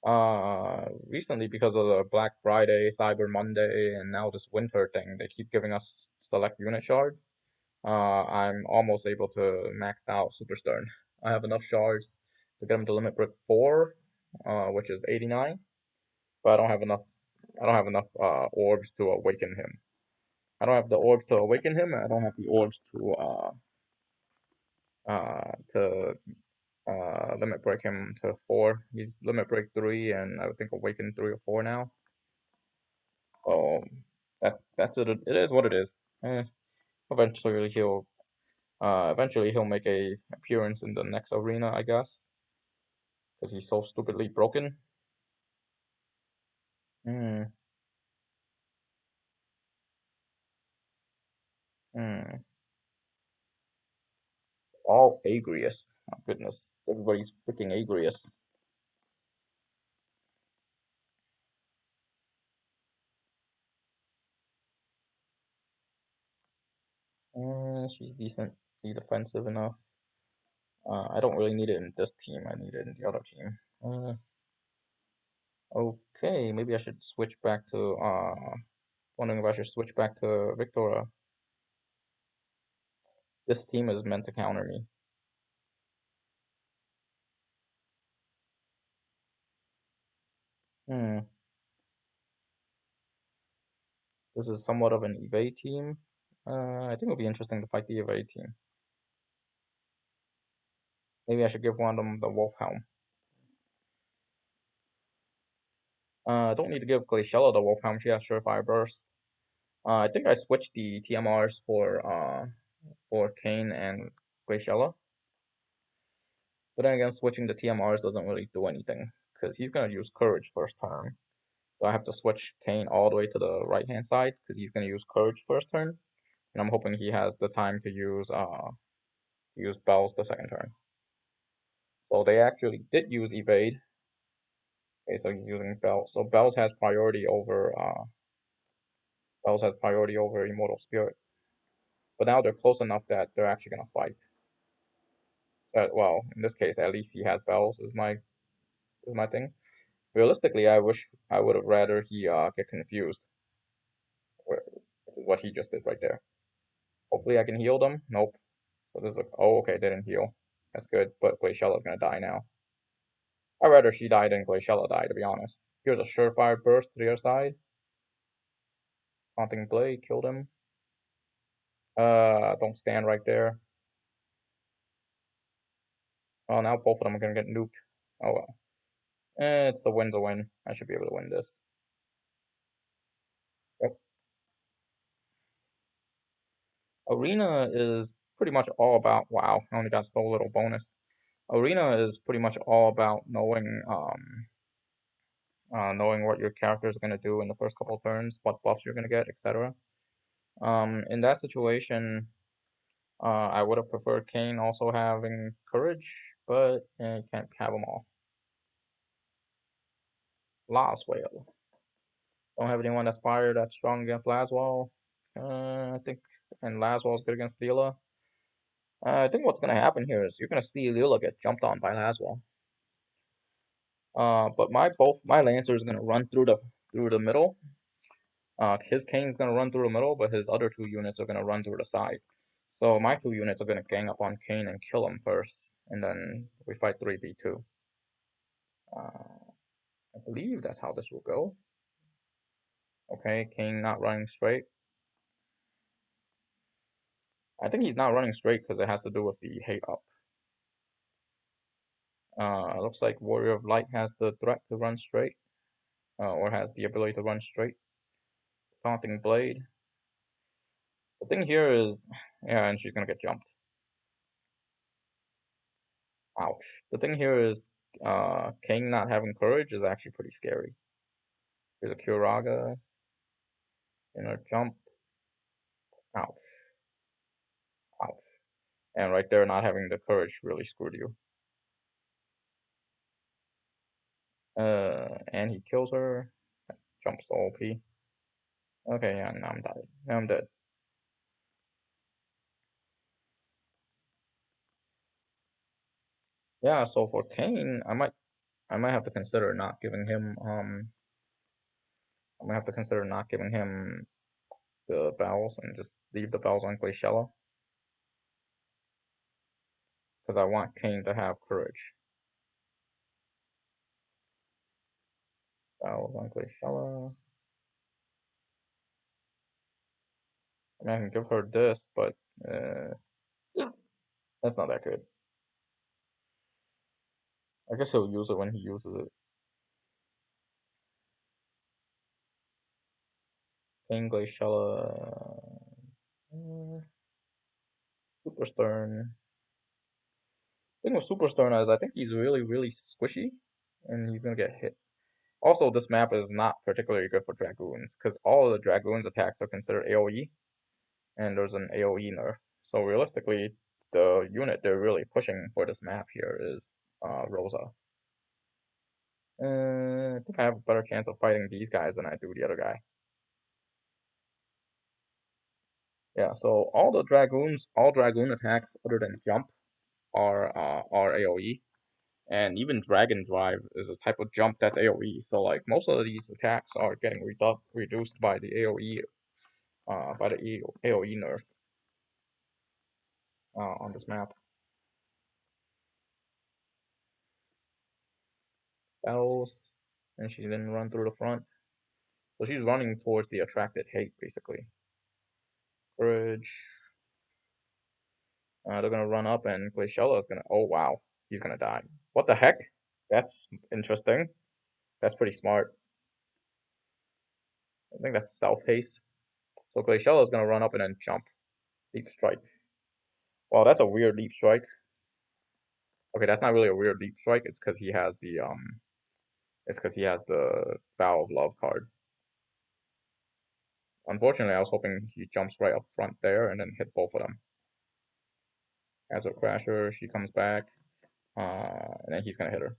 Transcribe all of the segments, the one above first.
Recently because of the Black Friday, Cyber Monday, and now this winter thing, they keep giving us select unit shards. I'm almost able to max out Super Stern. I have enough shards to get him to limit break 4, which is 89, but I don't have enough orbs to awaken him. I don't have the orbs to awaken him, and I don't have the orbs to limit break him to 4. He's limit break 3, and I would think awaken 3 or 4 now. That's it. It is what it is. Eventually eventually he'll make a appearance in the next arena, I guess, because he's so stupidly broken. Hmm. Hmm. All Agrius. My goodness, everybody's freaking Agrius. She's decently defensive enough. I don't really need it in this team. I need it in the other team. Okay, maybe I should switch back to wondering if I should switch back to Victoria. This team is meant to counter me. Hmm. This is somewhat of an evade team. I think it'll be interesting to fight the evade team. Maybe I should give one of them the Wolf Helm. I don't need to give Glaciella the Wolf Helm. She has Surefire Burst. I think I switched the TMRs for Kain and Glaciella. But then again, switching the TMRs doesn't really do anything because he's gonna use Courage first turn. So I have to switch Kain all the way to the right hand side because he's gonna use Courage first turn, and I'm hoping he has the time to use Bells the second turn. So they actually did use Evade. Okay, so he's using Bells. So Bells has priority over Immortal Spirit. But now they're close enough that they're actually gonna fight. But well, in this case, at least he has Bells. Is my thing. Realistically, I wish I would have rather he get confused. What he just did right there. Hopefully, I can heal them. Nope. So this is like, oh, okay, they didn't heal. That's good. But Glaciella is gonna die now. I'd rather she die than Glaciella die, to be honest. Here's a surefire burst to the other side. Haunting Blade killed him. Don't stand right there. Oh, now both of them are gonna get nuked. Oh well. It's a win's a win. I should be able to win this. Yep. Arena is pretty much all about. Wow, I only got so little bonus. Arena is pretty much all about knowing what your character is gonna do in the first couple of turns, what buffs you're gonna get, etc. In that situation, I would have preferred Kane also having courage, but you can't have them all. Last Whale. Don't have anyone that's fire that's strong against Laswell. I think, and Laswell's good against Leela. I think what's gonna happen here is you're gonna see Leela get jumped on by Laswell. But both my Lancer is gonna run through the middle. His Kane's gonna run through the middle, but his other two units are gonna run through the side. So my two units are gonna gang up on Kane and kill him first, and then we fight 3v2. Uh, I believe that's how this will go. Okay, Kane not running straight. I think he's not running straight because it has to do with the hate up. Looks like Warrior of Light has the threat to run straight, or has the ability to run straight. Taunting Blade. The thing here is, yeah, and she's gonna get jumped. Ouch. The thing here is, King not having courage is actually pretty scary. Here's a Kuraga in a jump. Ouch. Ouch. And right there, not having the courage really screwed you. And he kills her. Jumps OP. Okay, yeah, now I'm dead. Now I'm dead. Yeah, so for Kane, I might I might have to consider not giving him I might have to consider not giving him the bells and just leave the bells on Glaciella because I want Kane to have courage. Bells on Glaciella. I mean, I can give her this, but uh, that's not that good. I guess he'll use it when he uses it. Kane Glaciella. Super Stern. Thing with Super Stern is I think he's really, really squishy, and he's gonna get hit. Also, this map is not particularly good for Dragoons, because all of the Dragoons attacks are considered AoE, and there's an AoE nerf. So realistically, the unit they're really pushing for this map here is Rosa. I think I have a better chance of fighting these guys than I do the other guy. Yeah, so all Dragoon attacks other than jump are AoE. And even Dragon Drive is a type of jump that's AoE. So like most of these attacks are getting reduced by the AoE AoE nerf on this map. Bells, and she didn't run through the front. So she's running towards the attracted hate basically. Courage. They're gonna run up and Glaciella is gonna. Oh wow, he's gonna die. What the heck? That's interesting. That's pretty smart. I think that's self haste. So Glaciella is gonna run up and then jump. Deep strike. Well, that's a weird deep strike. Okay, that's not really a weird deep strike. It's because he has the Vow of Love card. Unfortunately, I was hoping he jumps right up front there and then hit both of them. Hazard Crasher, she comes back, and then he's gonna hit her.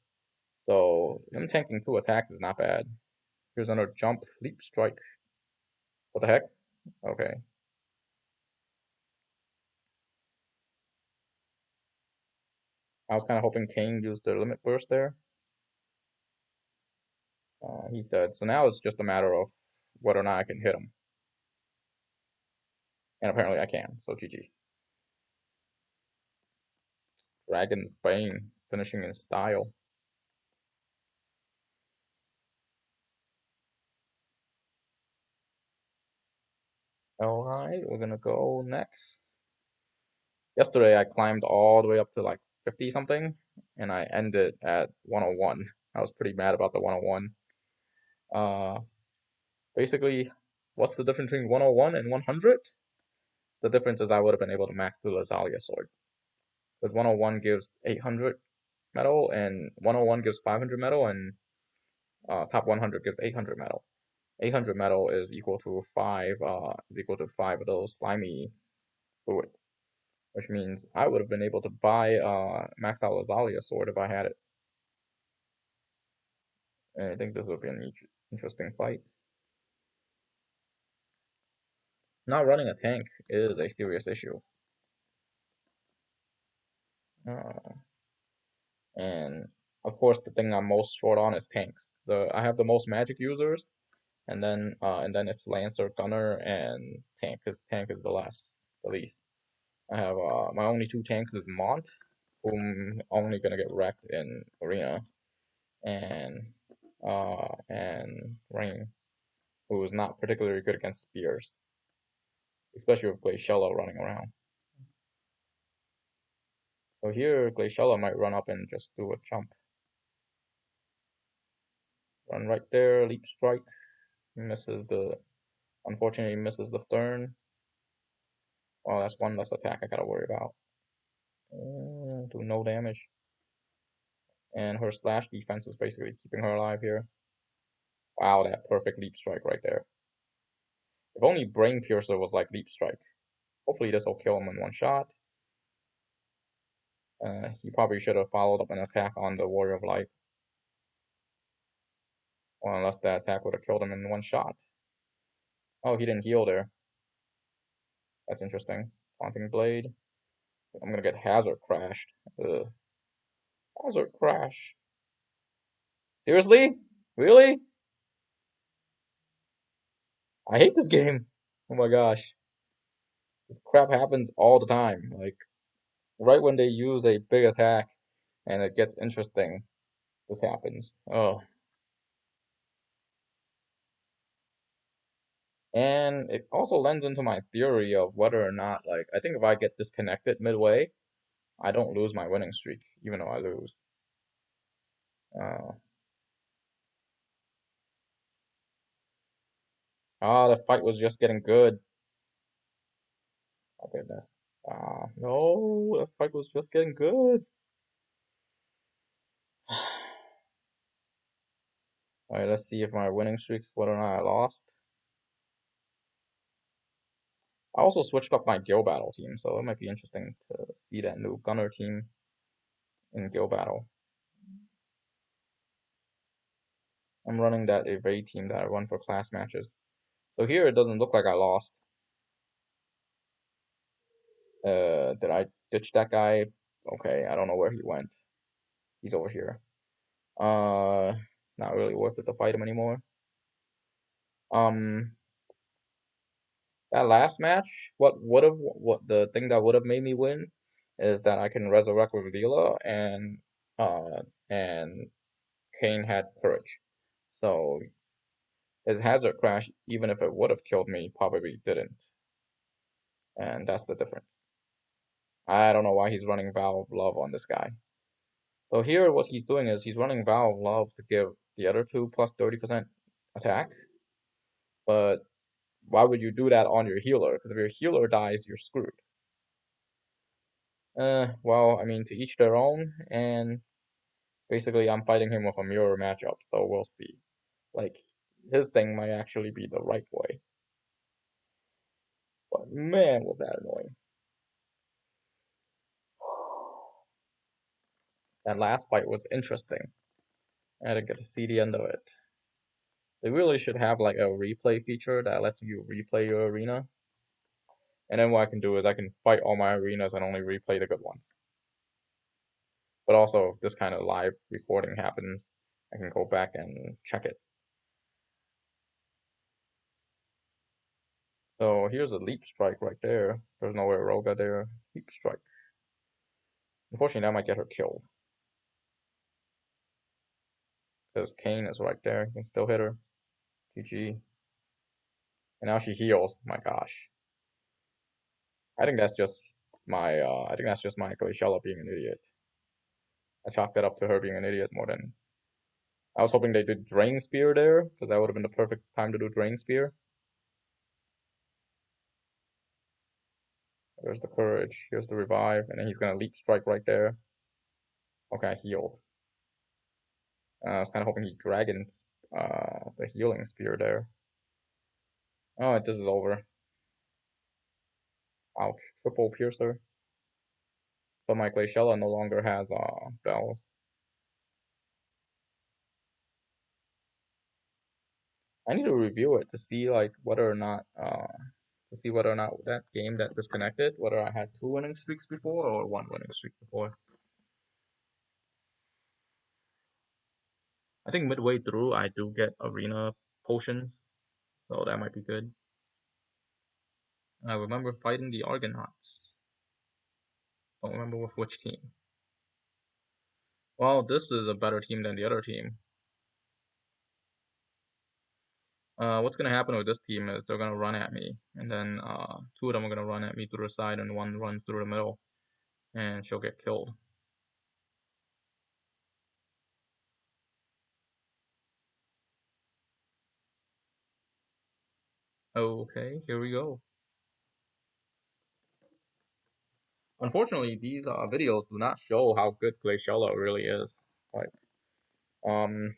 So him tanking 2 attacks is not bad. Here's another jump, leap strike. What the heck? Okay. I was kind of hoping Kane used the limit burst there. He's dead. So now it's just a matter of whether or not I can hit him. And apparently I can, so GG. Dragon's Bane, finishing in style. Alright, we're gonna go next. Yesterday I climbed all the way up to like 50 something, and I ended at 101. I was pretty mad about the 101. Uh, Basically, what's the difference between 101 and 100? The difference is I would have been able to max the Lazalia sword. Because 101 gives 800 metal, and 101 gives 500 metal, and top 100 gives 800 metal. 800 metal is equal to 5 of those slimy fluids, which means I would have been able to buy max out Lazalia sword if I had it. And I think this would be an interesting fight. Not running a tank is a serious issue. Uh, and of course, the thing I'm most short on is tanks. I have the most magic users, and then it's Lancer, Gunner, and tank. Because tank is the least. I have my only 2 tanks is Mont, whom only gonna get wrecked in arena, and Rain, who is not particularly good against spears, especially with Glaciella running around. So here, Glaciella might run up and just do a jump. Run right there, leap strike, unfortunately misses the stern. Well, that's one less attack I gotta worry about. Do no damage. And her slash defense is basically keeping her alive here. Wow, that perfect leap strike right there. If only Brain Piercer was like leap strike. Hopefully this will kill him in one shot. He probably should have followed up an attack on the Warrior of Light. Or unless that attack would have killed him in one shot. Oh, he didn't heal there. That's interesting. Taunting Blade. I'm gonna get Hazard crashed. Ugh. Hazard crash. Seriously? Really? I hate this game. Oh my gosh. This crap happens all the time. Like, right when they use a big attack and it gets interesting, this happens. Oh. And it also lends into my theory of whether or not, like, I think if I get disconnected midway, I don't lose my winning streak, even though I lose. Uh, the fight was just getting good. Oh goodness. No, the fight was just getting good. Alright, let's see if my winning streaks, whether or not I lost. I also switched up my Guild Battle team, so it might be interesting to see that new Gunner team in Guild Battle. I'm running that evade team that I run for class matches. So here it doesn't look like I lost. Did I ditch that guy? Okay, I don't know where he went. He's over here. Uh, Not really worth it to fight him anymore. Um, that last match, what the thing that would have made me win is that I can resurrect with Leela and Kane had courage. So his hazard crash, even if it would have killed me, probably didn't. And that's the difference. I don't know why he's running Vow of Love on this guy. So here what he's doing is he's running Vow of Love to give the other two plus 30% attack. But why would you do that on your healer? Because if your healer dies, you're screwed. Well, I mean, to each their own, and basically I'm fighting him with a mirror matchup, so we'll see. Like, his thing might actually be the right way. But man, was that annoying. That last fight was interesting. I didn't get to see the end of it. They really should have like a replay feature that lets you replay your arena. And then what I can do is I can fight all my arenas and only replay the good ones. But also, if this kind of live recording happens, I can go back and check it. So here's a leap strike right there. There's no Roga there. Leap strike. Unfortunately, that might get her killed. Because Kain is right there. You can still hit her. GG. And now she heals. My gosh. I think that's just my Glaciella being an idiot. I chalked that up to her being an idiot more than I was hoping they did Drain Spear there, because that would have been the perfect time to do Drain Spear. There's the Courage, here's the Revive, and then he's gonna Leap Strike right there. Okay, I healed. I was kind of hoping he Dragons the Healing Spear there. Oh, this is over. Ouch, triple Piercer. But my Glaciella no longer has bells. I need to review it to see like whether or not that game that disconnected, whether I had 2 winning streaks before or 1 winning streak before. I think midway through I do get arena potions, so that might be good. I remember fighting the Argonauts. Don't remember with which team. Well, this is a better team than the other team. What's gonna happen with this team is they're gonna run at me, and then 2 of them are gonna run at me through the side, and 1 runs through the middle, and she'll get killed. Okay, here we go. Unfortunately, these videos do not show how good Glaciella really is. Like, um,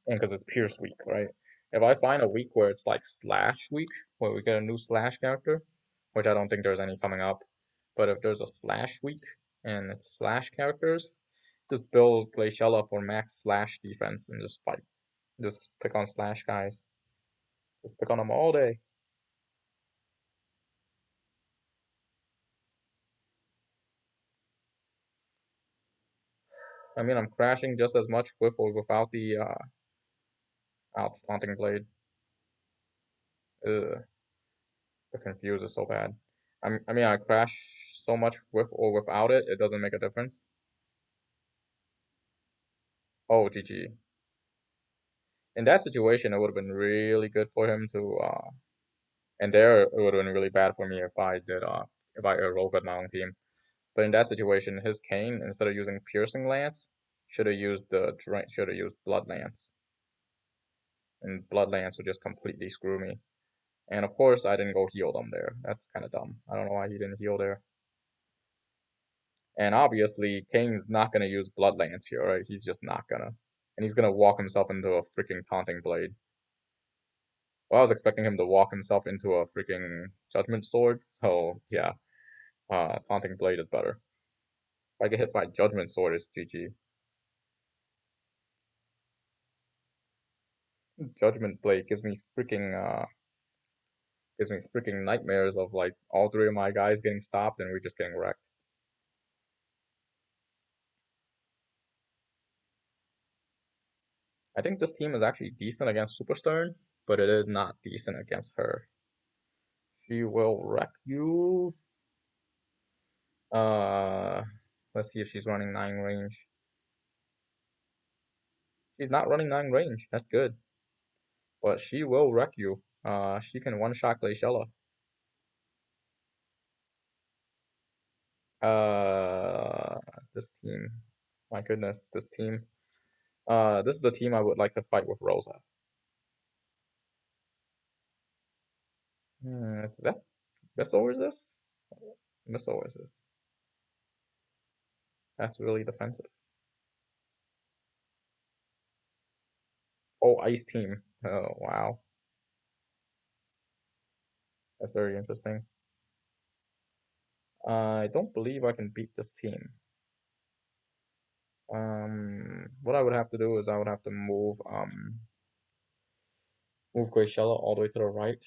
and because it's Pierce week, right? If I find a week where it's like Slash week, where we get a new Slash character, which I don't think there's any coming up, but if there's a Slash week and it's Slash characters, just build Glaciella for max Slash defense and just fight. Just pick on Slash guys. Just pick on them all day. I mean, I'm crashing just as much with or without the out taunting blade. Ugh, the confuse is so bad. I mean, I crash so much with or without it, it doesn't make a difference. Oh, GG. In that situation, it would have been really good for him to, and there it would have been really bad for me if I got my own team. But in that situation, his Kain, instead of using Piercing Lance, should have used Blood Lance, and Blood Lance would just completely screw me. And of course, I didn't go heal them there. That's kind of dumb. I don't know why he didn't heal there. And obviously, Kane's not gonna use Blood Lance here, right? He's just not gonna. And he's gonna walk himself into a freaking Taunting Blade. Well, I was expecting him to walk himself into a freaking Judgment Sword, so yeah, Taunting Blade is better. If I get hit by Judgment Sword, it's GG. Judgment Blade gives me freaking nightmares of like all three of my guys getting stopped and we're just getting wrecked. I think this team is actually decent against Super Stern, but it is not decent against her. She will wreck you. Uh, let's see if she's running 9 range. She's not running 9 range. That's good. But she will wreck you. She can one-shot Glaciella. Uh, this team. My goodness, this team. This is the team I would like to fight with Rosa. Is that missile resist? Missile resist. That's really defensive. Oh, ice team. Oh, wow. That's very interesting. I don't believe I can beat this team. What I would have to do is I would have to move Graciela all the way to the right,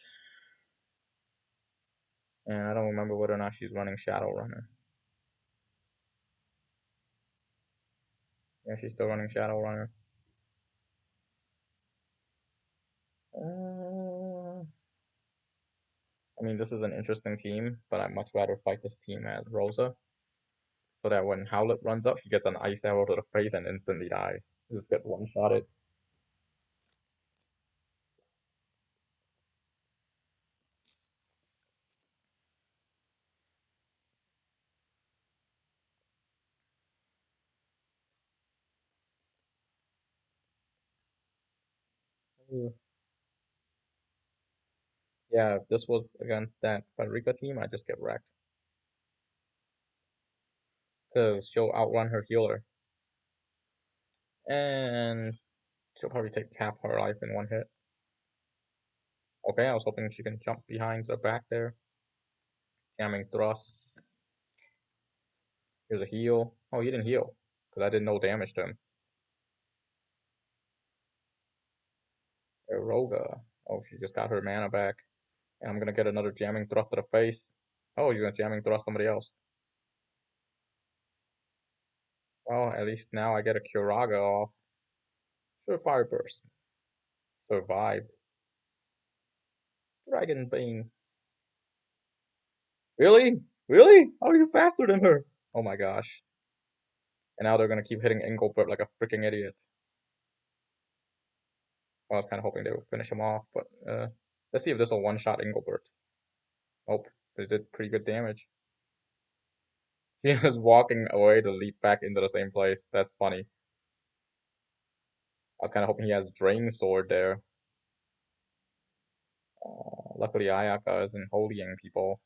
and I don't remember whether or not she's running Shadow Runner. Yeah, she's still running Shadow Runner. Uh, I mean, this is an interesting team, but I'd much rather fight this team as Rosa, so that when Howlet runs up, he gets an ice arrow to the face and instantly dies. Just get one-shotted. Yeah, if this was against that Frederica team, I'd just get wrecked. Because she'll outrun her healer. And she'll probably take half her life in one hit. Okay, I was hoping she can jump behind the back there. Jamming thrust. Here's a heal. Oh, he didn't heal. Because I did no damage to him. Eroga. Oh, she just got her mana back. And I'm gonna get another jamming thrust to the face. Oh, he's gonna jamming thrust somebody else. Well, at least now I get a Curaga off. Surefire Burst. Survived. Dragon Bane. Really? Really? How are you faster than her? Oh my gosh. And now they're gonna keep hitting Engelbert like a freaking idiot. Well, I was kind of hoping they would finish him off, but let's see if this will one-shot Engelbert. Oh, it did pretty good damage. He was walking away to leap back into the same place. That's funny. I was kind of hoping he has Drain Sword there. Luckily, Ayaka isn't holying people.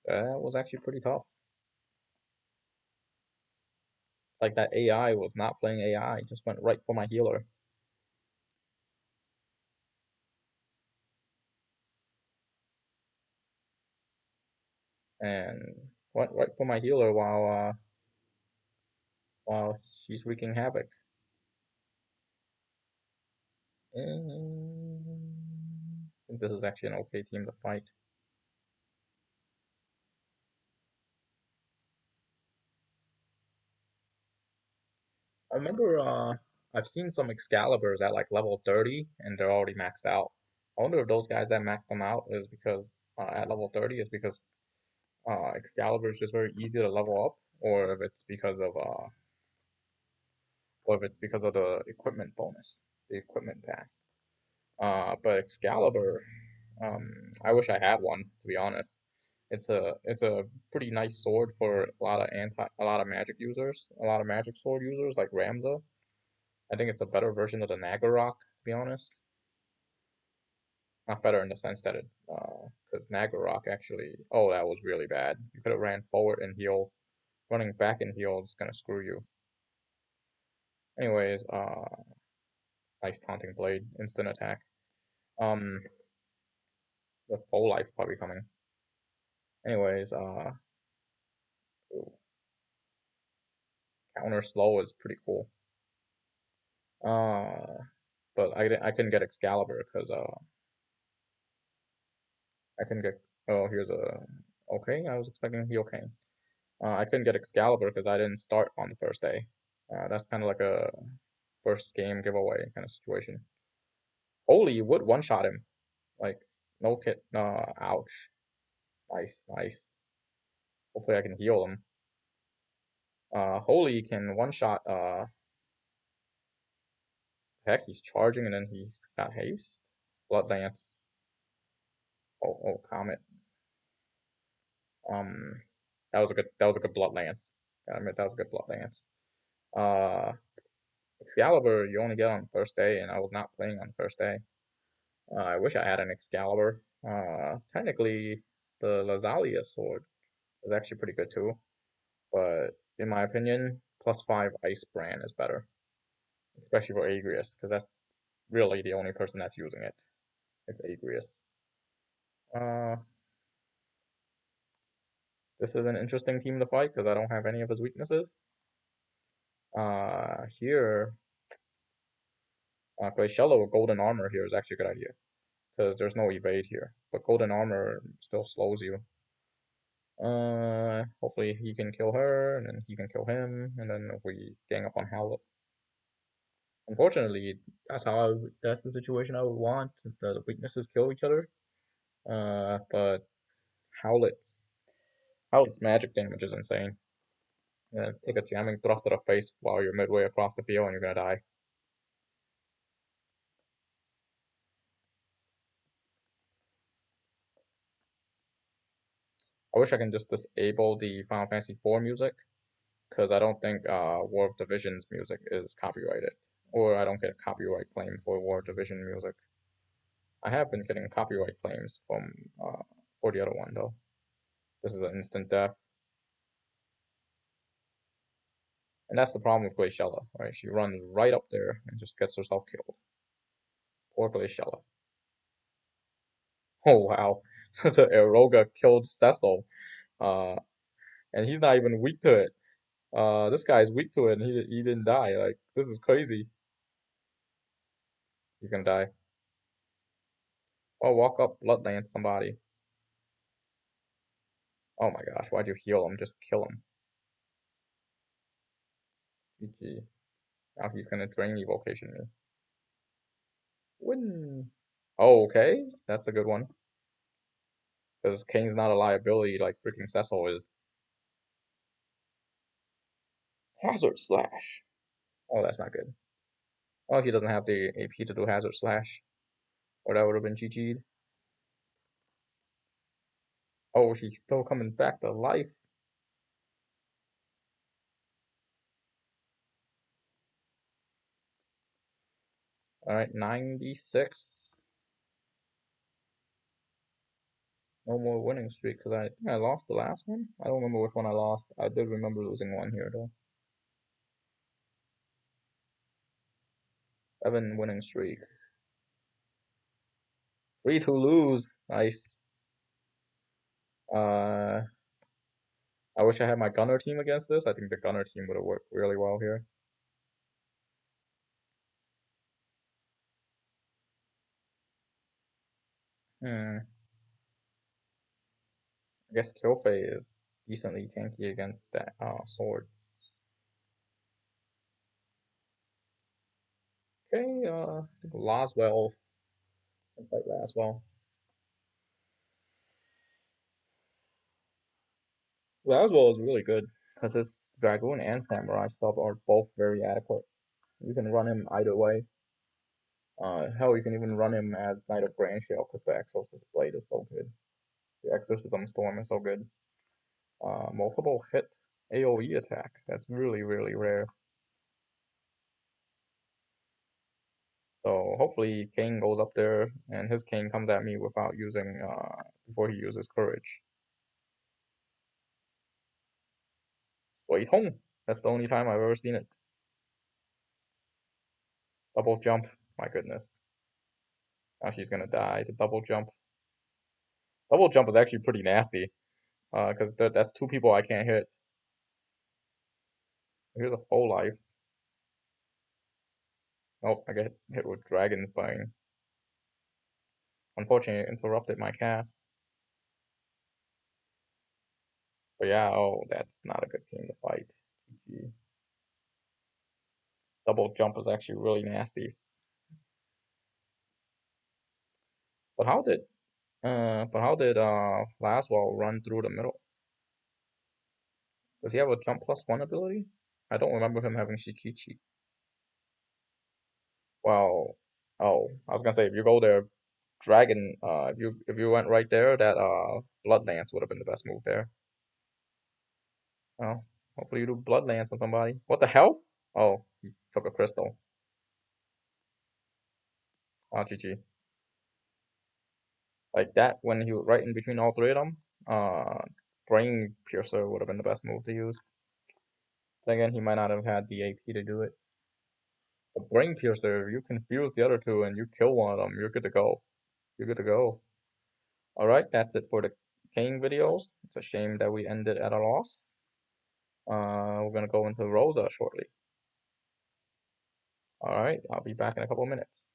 That was actually pretty tough. Like that AI was not playing AI, just went right for my healer. And went right for my healer while she's wreaking havoc. And I think this is actually an okay team to fight. I remember I've seen some Excaliburs at like level 30 and they're already maxed out. I wonder if those guys that maxed them out is because at level 30 is because Excalibur is just very easy to level up, or if it's because of the equipment bonus, the equipment pass. But Excalibur, I wish I had one to be honest. It's a pretty nice sword for a lot of magic users, a lot of magic sword users like Ramza. I think it's a better version of the Nagarok, to be honest. Not better in the sense that because Nagarok actually, oh, that was really bad. You could have ran forward and healed. Running back and heal is gonna screw you. Anyways, nice taunting blade, instant attack. Um, the full life probably coming. Anyways, ooh, counter slow is pretty cool. Uh, but I couldn't get Excalibur because I couldn't get. Oh, here's a. Okay, I was expecting heal cane. I couldn't get Excalibur because I didn't start on the first day. That's kind of like a first game giveaway kind of situation. Holy, you would one shot him. Like, no kit. Ouch. Nice, nice. Hopefully I can heal him. Holy can one shot. Heck, he's charging and then he's got haste. Blood Lance. Oh, Comet. Um, that was a good Blood Lance. Gotta admit, that was a good Blood Lance. Uh, Excalibur, you only get on the first day, and I was not playing on the first day. I wish I had an Excalibur. Technically, the Lazalia sword is actually pretty good too, but in my opinion, +5 Ice Brand is better, especially for Agrius, because that's really the only person that's using it. It's Agrius. Uh, this is an interesting team to fight because I don't have any of his weaknesses. Here, Glaciello with Golden Armor here is actually a good idea because there's no evade here, but Golden Armor still slows you. Hopefully he can kill her, and then he can kill him, and then we gang up on Howlet. Unfortunately, that's the situation I would want. The weaknesses kill each other. But Howlet's Howlet's magic damage is insane. Take a jamming thrust to the face while you're midway across the field, and you're gonna die. I wish I can just disable the Final Fantasy IV music, because I don't think War of Division's music is copyrighted, or I don't get a copyright claim for War of Division music. I have been getting copyright claims for the other one though. This is an instant death, and that's the problem with Glaciella, right? She runs right up there and just gets herself killed. Poor Glaciella. Oh wow, the Eroga killed Cecil, uh, and he's not even weak to it. This guy's weak to it, and he didn't die. Like this is crazy. He's gonna die. Oh, walk up, Bloodlance somebody. Oh my gosh, why'd you heal him? Just kill him. GG. Now he's gonna drain evocation me. Win. Oh, okay, that's a good one. Because Kane's not a liability like freaking Cecil is. Hazard Slash. Oh, that's not good. Oh, he doesn't have the AP to do Hazard Slash. Or that would have been GG'd. Oh, he's still coming back to life. Alright, 96. No more winning streak because I think I lost the last one. I don't remember which one I lost. I did remember losing one here though. 7 winning streak. 3 to lose. Nice. Uh, I wish I had my gunner team against this. I think the gunner team would have worked really well here. Hmm. I guess Killfei is decently tanky against that swords. Okay, I think Laswell can fight Laswell. Laswell is really good because his Dragoon and Samurai sub are both very adequate. You can run him either way. Hell, you can even run him as Knight of Grand Shell because the Exorcist Blade is so good. The Exorcism Storm is so good. Multiple hit AoE attack. That's really, really rare. So hopefully Kane goes up there and his Kane comes at me without using before he uses courage. Wait home. That's the only time I've ever seen it. Double jump. My goodness. Now she's gonna die to double jump. Double jump is actually pretty nasty. Because that's two people I can't hit. Here's a full life. Oh, I get hit with Dragon's Bane. Unfortunately, it interrupted my cast. But yeah, oh, that's not a good team to fight. GG. Double jump is actually really nasty. But how did Laswell run through the middle? Does he have a jump +1 ability? I don't remember him having Shikichi. Well, oh, I was gonna say if you go there, Dragon, if you went right there, that Blood Lance would have been the best move there. Oh, hopefully you do Blood Lance on somebody. What the hell? Oh, he took a crystal. Oh, GG. Like that, when he was right in between all three of them, Brain Piercer would have been the best move to use. Then again, he might not have had the AP to do it. But Brain Piercer, you confuse the other two and you kill one of them, you're good to go. You're good to go. Alright, that's it for the Kane videos. It's a shame that we ended at a loss. We're gonna go into Rosa shortly. Alright, I'll be back in a couple minutes.